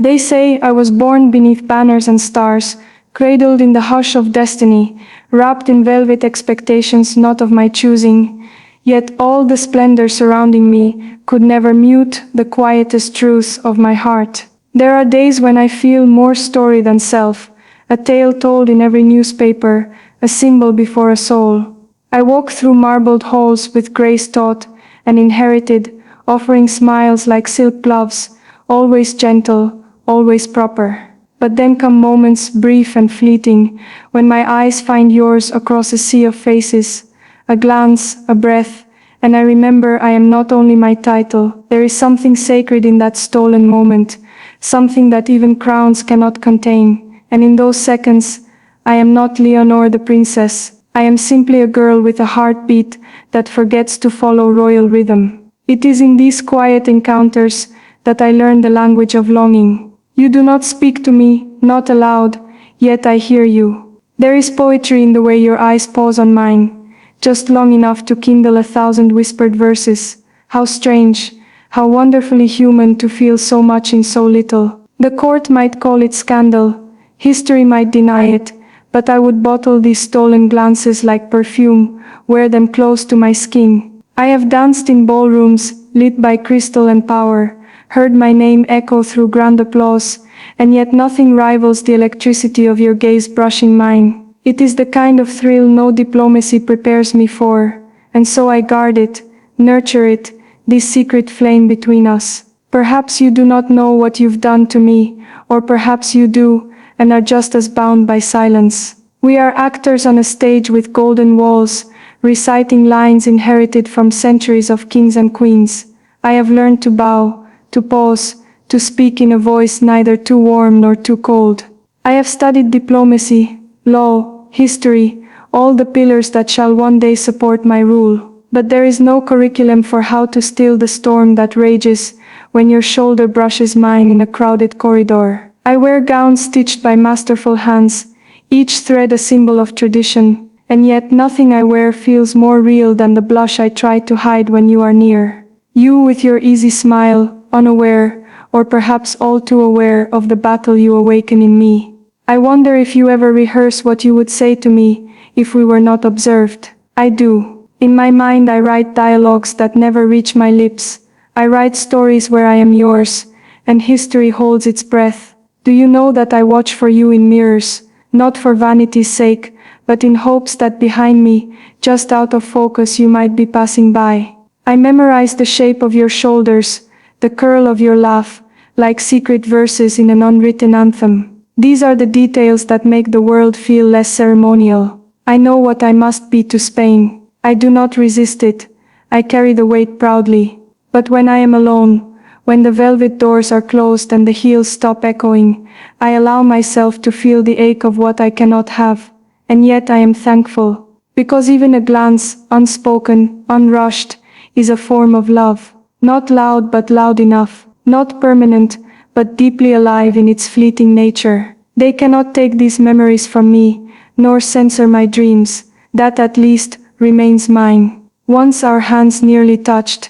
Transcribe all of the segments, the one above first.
They say I was born beneath banners and stars, cradled in the hush of destiny, wrapped in velvet expectations not of my choosing. Yet all the splendor surrounding me could never mute the quietest truths of my heart. There are days when I feel more story than self, a tale told in every newspaper, a symbol before a soul. I walk through marbled halls with grace taught and inherited, offering smiles like silk gloves, always gentle, always proper. But then come moments brief and fleeting, when my eyes find yours across a sea of faces, a glance, a breath, and I remember I am not only my title. There is something sacred in that stolen moment, something that even crowns cannot contain, and in those seconds, I am not Leonor the princess. I am simply a girl with a heartbeat that forgets to follow royal rhythm. It is in these quiet encounters that I learn the language of longing. You do not speak to me, not aloud, yet I hear you. There is poetry in the way your eyes pause on mine, just long enough to kindle 1,000 whispered verses. How strange, how wonderfully human to feel so much in so little. The court might call it scandal, history might deny it, but I would bottle these stolen glances like perfume, wear them close to my skin. I have danced in ballrooms, lit by crystal and power, heard my name echo through grand applause, and yet nothing rivals the electricity of your gaze brushing mine. It is the kind of thrill no diplomacy prepares me for, and so I guard it, nurture it, this secret flame between us. Perhaps you do not know what you've done to me, or perhaps you do, and are just as bound by silence. We are actors on a stage with golden walls, reciting lines inherited from centuries of kings and queens. I have learned to bow, to pause, to speak in a voice neither too warm nor too cold. I have studied diplomacy, law, history, all the pillars that shall one day support my rule. But there is no curriculum for how to still the storm that rages when your shoulder brushes mine in a crowded corridor. I wear gowns stitched by masterful hands, each thread a symbol of tradition, and yet nothing I wear feels more real than the blush I try to hide when you are near. You with your easy smile, unaware, or perhaps all too aware of the battle you awaken in me. I wonder if you ever rehearse what you would say to me if we were not observed. I do. In my mind I write dialogues that never reach my lips. I write stories where I am yours, and history holds its breath. Do you know that I watch for you in mirrors, not for vanity's sake, but in hopes that behind me, just out of focus, you might be passing by. I memorize the shape of your shoulders, the curl of your laugh, like secret verses in an unwritten anthem. These are the details that make the world feel less ceremonial. I know what I must be to Spain. I do not resist it. I carry the weight proudly. But when I am alone, when the velvet doors are closed and the heels stop echoing, I allow myself to feel the ache of what I cannot have. And yet I am thankful, because even a glance, unspoken, unrushed, is a form of love. Not loud but loud enough, not permanent, but deeply alive in its fleeting nature. They cannot take these memories from me, nor censor my dreams. That at least remains mine. Once our hands nearly touched.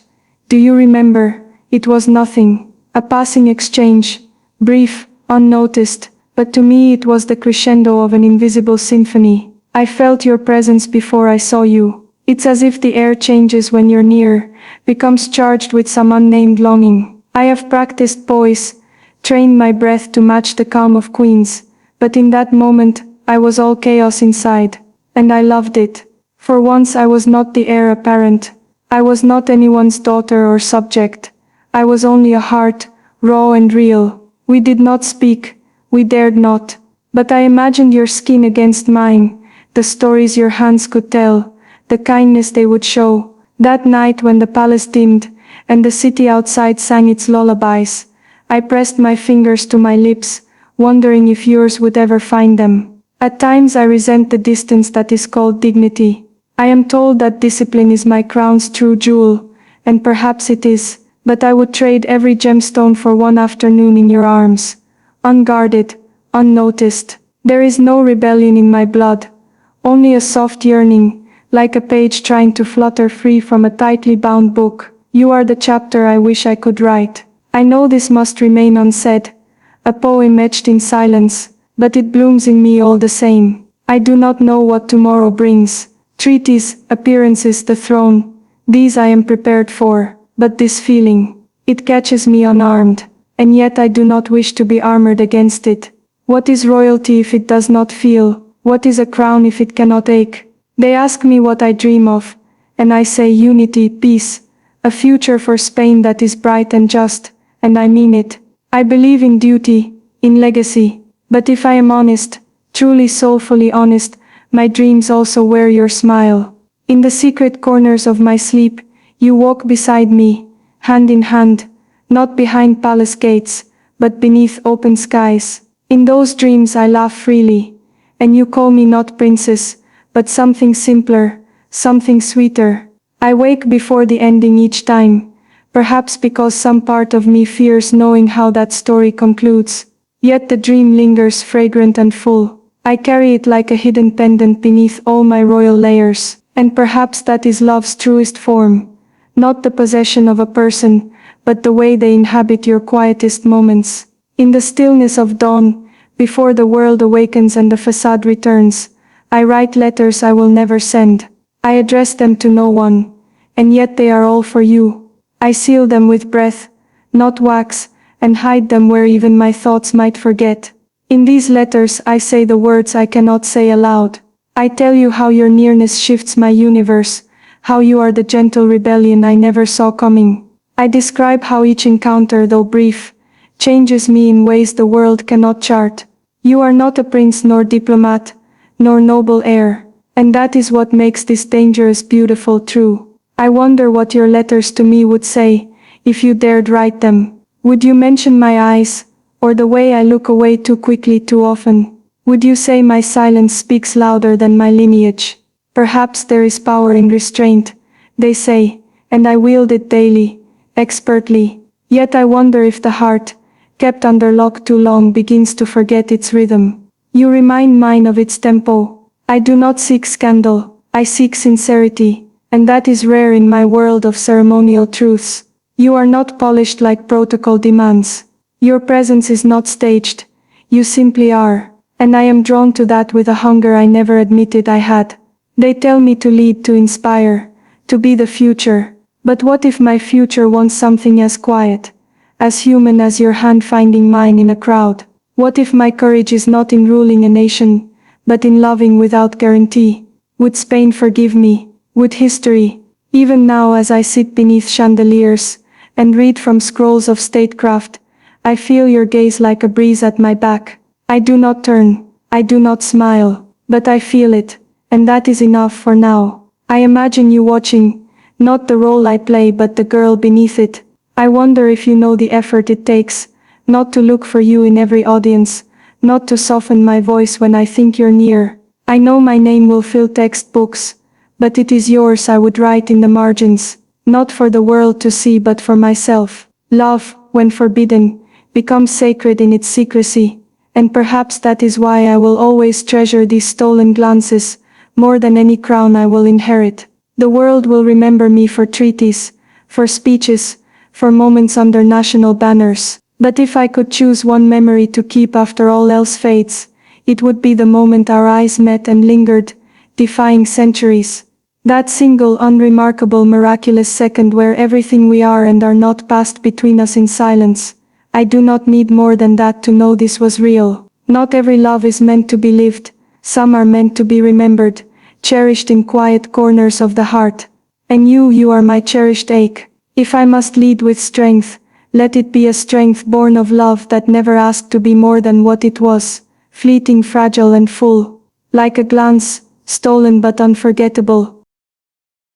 Do you remember? It was nothing, a passing exchange, brief, unnoticed, but to me it was the crescendo of an invisible symphony. I felt your presence before I saw you. It's as if the air changes when you're near, becomes charged with some unnamed longing. I have practiced poise, trained my breath to match the calm of queens, but in that moment, I was all chaos inside, and I loved it. For once I was not the heir apparent. I was not anyone's daughter or subject. I was only a heart, raw and real. We did not speak, we dared not. But I imagined your skin against mine, the stories your hands could tell, the kindness they would show. That night when the palace dimmed, and the city outside sang its lullabies, I pressed my fingers to my lips, wondering if yours would ever find them. At times I resent the distance that is called dignity. I am told that discipline is my crown's true jewel, and perhaps it is. But I would trade every gemstone for one afternoon in your arms. Unguarded, unnoticed. There is no rebellion in my blood. Only a soft yearning, like a page trying to flutter free from a tightly bound book. You are the chapter I wish I could write. I know this must remain unsaid. a poem etched in silence, but it blooms in me all the same. I do not know what tomorrow brings. Treaties, appearances, the throne, these I am prepared for, but this feeling, it catches me unarmed, and yet I do not wish to be armored against it. What is royalty if it does not feel? What is a crown if it cannot ache? They ask me what I dream of, and I say unity, peace, a future for Spain that is bright and just, and I mean it. I believe in duty, in legacy, but if I am honest, truly soulfully honest, my dreams also wear your smile. In the secret corners of my sleep, you walk beside me, hand in hand, not behind palace gates, but beneath open skies. In those dreams I laugh freely, and you call me not princess, but something simpler, something sweeter. I wake before the ending each time, perhaps because some part of me fears knowing how that story concludes. Yet the dream lingers fragrant and full. I carry it like a hidden pendant beneath all my royal layers, and perhaps that is love's truest form. Not the possession of a person, but the way they inhabit your quietest moments. In the stillness of dawn, before the world awakens and the facade returns, I write letters I will never send. I address them to no one, and yet they are all for you. I seal them with breath, not wax, and hide them where even my thoughts might forget. In these letters I say the words I cannot say aloud. I tell you how your nearness shifts my universe, how you are the gentle rebellion I never saw coming. I describe how each encounter, though brief, changes me in ways the world cannot chart. You are not a prince nor diplomat, nor noble heir, and that is what makes this dangerous beautiful true. I wonder what your letters to me would say, if you dared write them. Would you mention my eyes, or the way I look away too quickly too often? Would you say my silence speaks louder than my lineage? Perhaps there is power in restraint, they say, and I wield it daily, expertly. Yet I wonder if the heart, kept under lock too long, begins to forget its rhythm. You remind mine of its tempo. I do not seek scandal, I seek sincerity, and that is rare in my world of ceremonial truths. You are not polished like protocol demands. Your presence is not staged, you simply are, and I am drawn to that with a hunger I never admitted I had. They tell me to lead, to inspire, to be the future, but what if my future wants something as quiet, as human as your hand finding mine in a crowd? What if my courage is not in ruling a nation, but in loving without guarantee? Would Spain forgive me? Would history? Even now as I sit beneath chandeliers, and read from scrolls of statecraft, I feel your gaze like a breeze at my back. I do not turn, I do not smile, but I feel it, and that is enough for now. I imagine you watching, not the role I play but the girl beneath it. I wonder if you know the effort it takes, not to look for you in every audience, not to soften my voice when I think you're near. I know my name will fill textbooks, but it is yours I would write in the margins, not for the world to see but for myself. Love, when forbidden, becomes sacred in its secrecy, and perhaps that is why I will always treasure these stolen glances, more than any crown I will inherit. The world will remember me for treaties, for speeches, for moments under national banners. But if I could choose one memory to keep after all else fades, it would be the moment our eyes met and lingered, defying centuries. That single, unremarkable, miraculous second where everything we are and are not passed between us in silence. I do not need more than that to know this was real. Not every love is meant to be lived, some are meant to be remembered, cherished in quiet corners of the heart. And you are my cherished ache. If I must lead with strength, let it be a strength born of love that never asked to be more than what it was, fleeting, fragile and full. Like a glance, stolen but unforgettable,